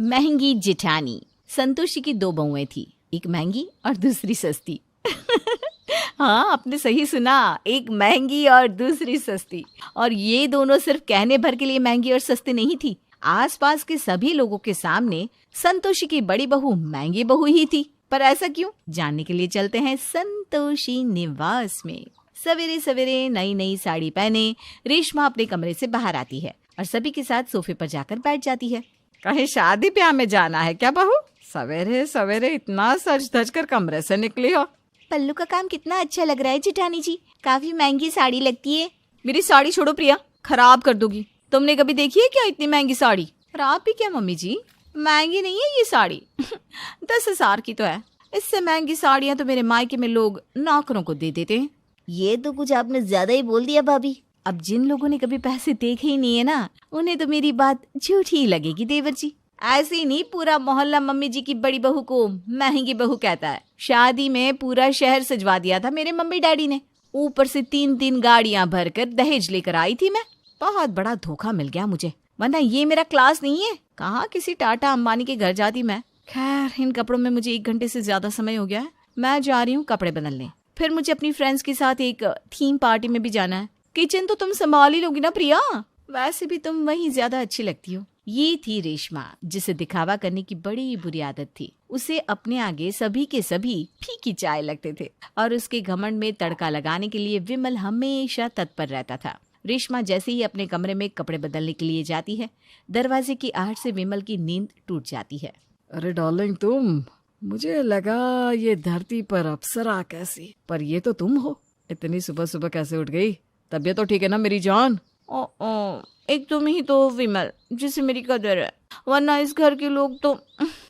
महंगी जिठानी। संतोषी की दो बहुएं थी, एक महंगी और दूसरी सस्ती। हाँ, आपने सही सुना, एक महंगी और दूसरी सस्ती। और ये दोनों सिर्फ कहने भर के लिए महंगी और सस्ती नहीं थी। आसपास के सभी लोगों के सामने संतोषी की बड़ी बहू महंगी बहू ही थी। पर ऐसा क्यों, जानने के लिए चलते हैं संतोषी निवास में। सवेरे सवेरे नई नई साड़ी पहने रेशमा अपने कमरे से बाहर आती है और सभी के साथ सोफे पर जाकर बैठ जाती है। कहीं शादी ब्याह में जाना है क्या बहू? सवेरे सवेरे इतना सज धज कर कमरे से निकली हो। पल्लू का काम कितना अच्छा लग रहा है जेठानी जी, काफी महंगी साड़ी लगती है। मेरी साड़ी छोड़ो प्रिया, खराब कर दोगी। तुमने कभी देखी है क्या इतनी महंगी साड़ी? खराब भी क्या मम्मी जी, महंगी नहीं है ये साड़ी। 10,000 की तो है। इससे महंगी साड़ियाँ तो मेरे मायके में लोग नौकरों को दे देते हैं। ये तो कुछ आपने ज्यादा ही बोल दिया भाभी। अब जिन लोगों ने कभी पैसे देखे ही नहीं है ना, उन्हें तो मेरी बात झूठी ही लगेगी देवर जी। ऐसे ही नहीं, पूरा मोहल्ला मम्मी जी की बड़ी बहू को महंगी बहू कहता है। शादी में पूरा शहर सजवा दिया था मेरे मम्मी डैडी ने। ऊपर से 3 गाड़ियां भरकर दहेज लेकर आई थी मैं। बहुत बड़ा धोखा मिल गया मुझे, वरना ये मेरा क्लास नहीं है। कहाँ किसी टाटा अंबानी के घर जाती मैं। खैर, इन कपड़ों में मुझे 1 घंटे से ज्यादा समय हो गया है। मैं जा रही हूँ कपड़े बदलने। फिर मुझे अपनी फ्रेंड्स के साथ एक थीम पार्टी में भी जाना है। किचन तो तुम संभाल ही लोगी ना प्रिया? वैसे भी तुम वहीं ज्यादा अच्छी लगती हो। ये थी रेशमा, जिसे दिखावा करने की बड़ी बुरी आदत थी। उसे अपने आगे सभी के सभी फीकी चाय लगते थे और उसके घमंड में तड़का लगाने के लिए विमल हमेशा तत्पर रहता था। रेशमा जैसे ही अपने कमरे में कपड़े बदलने के लिए जाती है, दरवाजे की आहट से विमल की नींद टूट जाती है। अरे डार्लिंग, तुम? मुझे लगा ये धरती पर अप्सरा कैसी, पर ये तो तुम हो। इतनी सुबह सुबह कैसे उठ गई? तबीयत तो ठीक है ना मेरी जान? एक तुम ही तो विमल जिसे मेरी कदर है, वरना इस घर के लोग तो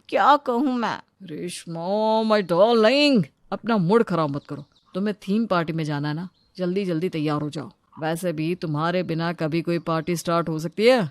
क्या कहूँ मैं। रेशमा माय डार्लिंग, अपना मूड खराब मत करो। तुम्हें थीम पार्टी में जाना है ना, जल्दी जल्दी तैयार हो जाओ। वैसे भी तुम्हारे बिना कभी कोई पार्टी स्टार्ट हो सकती है?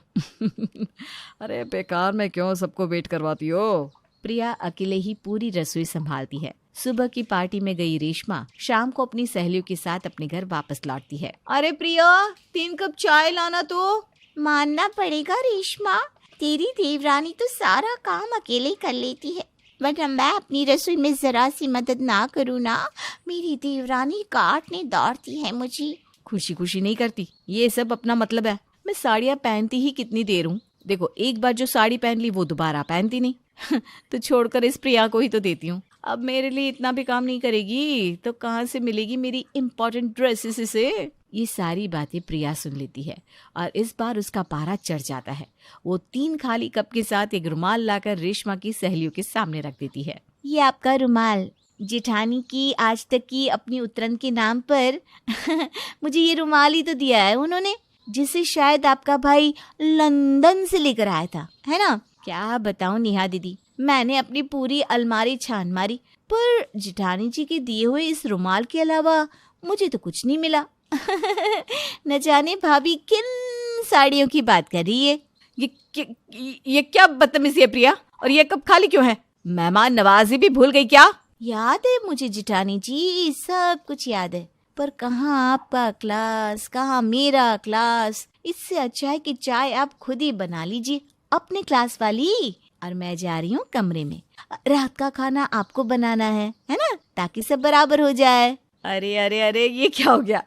अरे बेकार में क्यों सबको वेट करवाती हो? प्रिया अकेले ही पूरी रसोई संभालती है। सुबह की पार्टी में गई रेशमा शाम को अपनी सहेलियों के साथ अपने घर वापस लौटती है। अरे प्रिया, 3 कप चाय लाना तो। मानना पड़ेगा रेशमा, तेरी देवरानी तो सारा काम अकेले ही कर लेती है, वरना मैं अपनी रसोई में जरा सी मदद ना करूँ ना, मेरी देवरानी काटने दौड़ती है मुझे। खुशी खुशी नहीं करती, ये सब अपना मतलब है। मैं साड़ियाँ पहनती ही कितनी देर हूँ। देखो, एक बार जो साड़ी पहन ली वो दोबारा पहनती नहीं। तो छोड़कर इस प्रिया को ही तो देती हूँ। अब मेरे लिए इतना भी काम नहीं करेगी तो कहाँ से मिलेगी मेरी इम्पोर्टेंट ड्रेसेस इसे? ये सारी बातें प्रिया सुन लेती है और इस बार उसका पारा चढ़ जाता है। वो 3 खाली कप के साथ एक रुमाल लाकर रेशमा की सहेलियों के सामने रख देती है। ये आपका रुमाल, जेठानी की आज तक की अपनी उतरन के नाम पर मुझे ये रुमाल ही तो दिया है उन्होंने, जिसे शायद आपका भाई लंदन से लेकर आया था, है ना? क्या बताऊं नेहा दीदी, मैंने अपनी पूरी अलमारी छान मारी, पर जेठानी जी के दिए हुए इस रुमाल के अलावा मुझे तो कुछ नहीं मिला। न जाने भाभी किन साड़ियों की बात कर रही है। ये क्या बदतमीजी है प्रिया? और ये कप खाली क्यों है? मेहमान नवाजी भी भूल गई क्या? याद है मुझे जेठानी जी, सब कुछ याद है, पर कहाँ आपका क्लास, कहाँ मेरा क्लास। इससे अच्छा है कि चाय आप खुद ही बना लीजिए, अपने क्लास वाली। और मैं जा रही हूँ कमरे में, रात का खाना आपको बनाना है ना, ताकि सब बराबर हो जाए। अरे अरे अरे, ये क्या हो गया?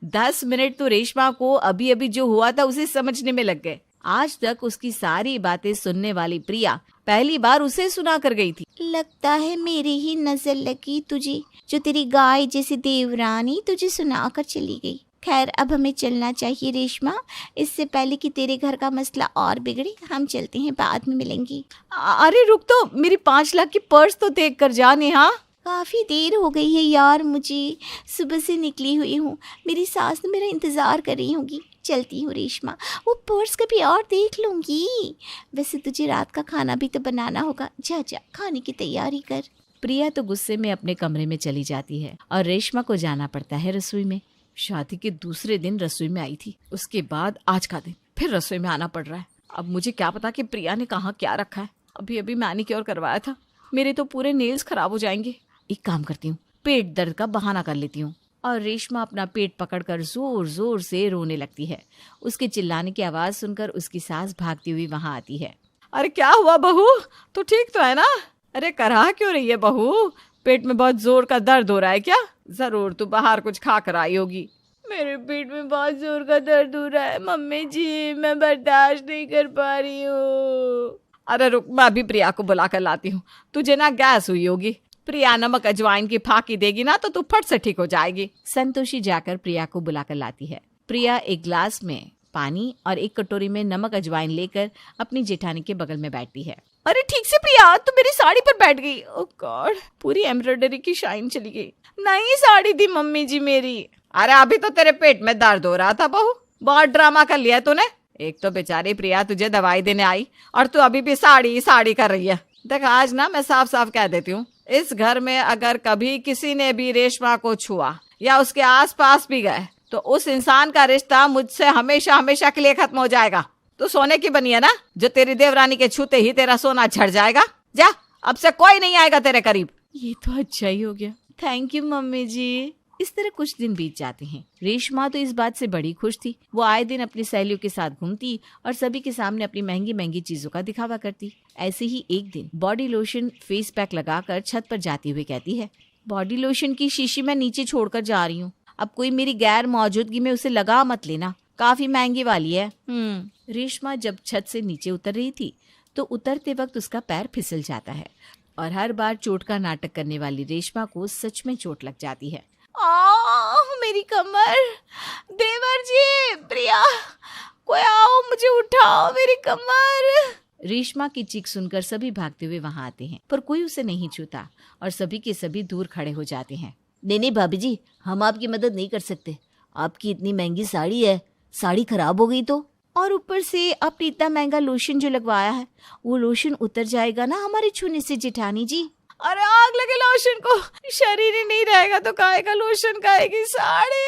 10 मिनट तो रेशमा को अभी अभी जो हुआ था उसे समझने में लग गए। आज तक उसकी सारी बातें सुनने वाली प्रिया पहली बार उसे सुना कर गई थी। लगता है मेरी ही नजर लगी तुझे, जो तेरी गाय जैसी देवरानी तुझे सुना कर चली गई। खैर, अब हमें चलना चाहिए रेशमा, इससे पहले कि तेरे घर का मसला और बिगड़े। हम चलते हैं, बाद में मिलेंगे। अरे रुक तो, मेरी 5 लाख की पर्स तो देख कर जा नेहा। काफी देर हो गई है यार, मुझे सुबह से निकली हुई हूँ, मेरी सास ने मेरा इंतजार कर रही होगी। चलती हूँ रेशमा, वो पर्स कभी और देख लूंगी। वैसे तुझे रात का खाना भी तो बनाना होगा, जा जा खाने की तैयारी कर। प्रिया तो गुस्से में अपने कमरे में चली जाती है और रेशमा को जाना पड़ता है रसोई में। शादी के दूसरे दिन रसोई में आई थी, उसके बाद आज का दिन फिर रसोई में आना पड़ रहा है। अब मुझे क्या पता कि प्रिया ने कहाँ क्या रखा है। अभी अभी मैनिक्योर करवाया था, मेरे तो पूरे नेल्स खराब हो जाएंगे। एक काम करती हूँ, पेट दर्द का बहाना कर लेती हूँ। और रेशमा अपना पेट पकड़कर जोर जोर से रोने लगती है। उसके चिल्लाने की आवाज सुनकर उसकी सास भागती हुई वहां आती है। अरे क्या हुआ बहू, तू ठीक तो है ना? अरे करा क्यों रही है बहू? पेट में बहुत जोर का दर्द हो रहा है क्या? जरूर तू बाहर कुछ खा कर आई होगी। मेरे पेट में बहुत जोर का दर्द हो रहा है मम्मी जी, मैं बर्दाश्त नहीं कर पा रही हूँ। अरे रुक, मैं अभी प्रिया को बुला कर लाती हूँ। तुझे ना गैस हुई होगी। प्रिया नमक अजवाइन की फाकी देगी ना तो तू फट से ठीक हो जाएगी। संतोषी जाकर प्रिया को बुलाकर लाती है। प्रिया एक ग्लास में पानी और एक कटोरी में नमक अजवाइन लेकर अपनी जेठानी के बगल में बैठती है। अरे ठीक से प्रिया, तू मेरी साड़ी पर बैठ गई। ओह गॉड, पूरी एम्ब्रॉयडरी की शाइन चली गई। नई साड़ी थी मम्मी जी मेरी। अरे अभी तो तेरे पेट में दर्द हो रहा था बहू, बहुत ड्रामा कर लिया तूने। एक तो बेचारी प्रिया तुझे दवाई देने आई और तू अभी भी साड़ी साड़ी कर रही है। देख आज ना मैं साफ साफ कह देती हूँ, इस घर में अगर कभी किसी ने भी रेशमा को छुआ या उसके आसपास भी गए तो उस इंसान का रिश्ता मुझसे हमेशा हमेशा के लिए खत्म हो जाएगा। तू सोने की बनी है ना, जो तेरी देवरानी के छूते ही तेरा सोना झड़ जाएगा। जा, अब से कोई नहीं आएगा तेरे करीब। ये तो अच्छा ही हो गया, थैंक यू मम्मी जी। इस तरह कुछ दिन बीत जाते हैं। रेशमा तो इस बात से बड़ी खुश थी। वो आए दिन अपनी सहेलियों के साथ घूमती और सभी के सामने अपनी महंगी महंगी चीजों का दिखावा करती। ऐसे ही एक दिन बॉडी लोशन फेस पैक लगाकर छत पर जाते हुए कहती है, बॉडी लोशन की शीशी मैं नीचे छोड़कर जा रही हूँ, अब कोई मेरी गैर मौजूदगी में उसे लगा मत लेना, काफी महंगी वाली है। रेशमा जब छत से नीचे उतर रही थी तो उतरते वक्त उसका पैर फिसल जाता है और हर बार चोट का नाटक करने वाली रेशमा को सच में चोट लग जाती है। मेरी कमर, देवर जी, प्रिया, कोई आओ, मुझे उठाओ, मेरी कमर। रेशमा की चीख सुनकर सभी भागते हुए वहां आते हैं, पर कोई उसे नहीं छूता और सभी के सभी दूर खड़े हो जाते हैं। नहीं भाभी जी, हम आपकी मदद नहीं कर सकते। आपकी इतनी महंगी साड़ी है, साड़ी खराब हो गई तो? और ऊपर से आपने इतना महंगा लोशन जो लगवाया है, वो लोशन उतर जाएगा ना हमारे छूने से जेठानी जी। अरे आग लगे लोशन को, शरीर ही नहीं रहेगा तो काहे का लोशन, काहे की साड़ी।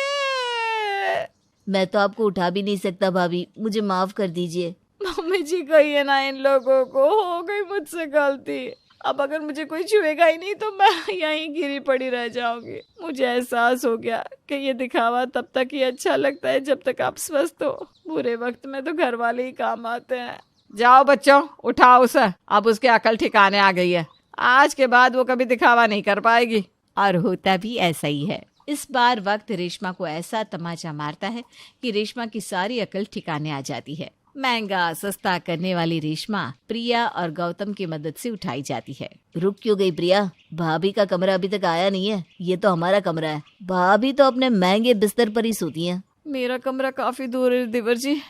मैं तो आपको उठा भी नहीं सकता भाभी, मुझे माफ कर दीजिए। मम्मी जी कहिए ना इन लोगों को, हो गई मुझसे गलती। अब अगर मुझे कोई छुएगा ही नहीं तो मैं यहीं गिरी पड़ी रह जाऊंगी। मुझे एहसास हो गया कि ये दिखावा तब तक ही अच्छा लगता है जब तक आप स्वस्थ हो। बुरे वक्त में तो घर वाले ही काम आते हैं। जाओ बच्चों, उठाओ उसे, अब उसकी अकल ठिकाने आ गई है। आज के बाद वो कभी दिखावा नहीं कर पाएगी। और होता भी ऐसा ही है। इस बार वक्त रेशमा को ऐसा तमाचा मारता है कि रेशमा की सारी अकल ठिकाने आ जाती है। महंगा सस्ता करने वाली रेशमा प्रिया और गौतम की मदद से उठाई जाती है। रुक क्यों गई प्रिया? भाभी का कमरा अभी तक आया नहीं है, ये तो हमारा कमरा है। भाभी तो अपने महंगे बिस्तर पर ही सोती हैं। मेरा कमरा काफी दूर है देवर जी,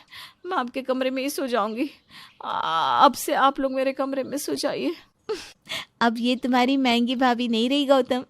मैं आपके कमरे में ही सो जाऊंगी। अब से आप लोग मेरे कमरे में सो जाइए। अब ये तुम्हारी महंगी भाभी नहीं रही गौतम।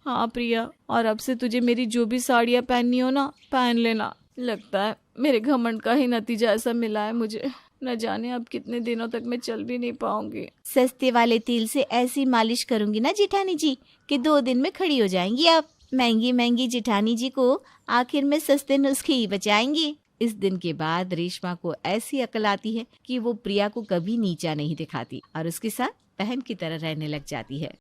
हाँ प्रिया, और अब से तुझे मेरी जो भी साड़ियाँ पहननी हो ना, पहन लेना। लगता है मेरे घमंड का ही नतीजा ऐसा मिला है मुझे। न जाने अब कितने दिनों तक मैं चल भी नहीं पाऊंगी। सस्ते वाले तेल से ऐसी मालिश करूंगी ना जेठानी जी कि 2 दिन में खड़ी हो जाएंगी आप। महंगी महंगी जेठानी जी को आखिर में सस्ते नुस्खे ही बचाएंगी। इस दिन के बाद रेशमा को ऐसी अकल आती है कि वो प्रिया को कभी नीचा नहीं दिखाती और उसके साथ बहन की तरह रहने लग जाती है।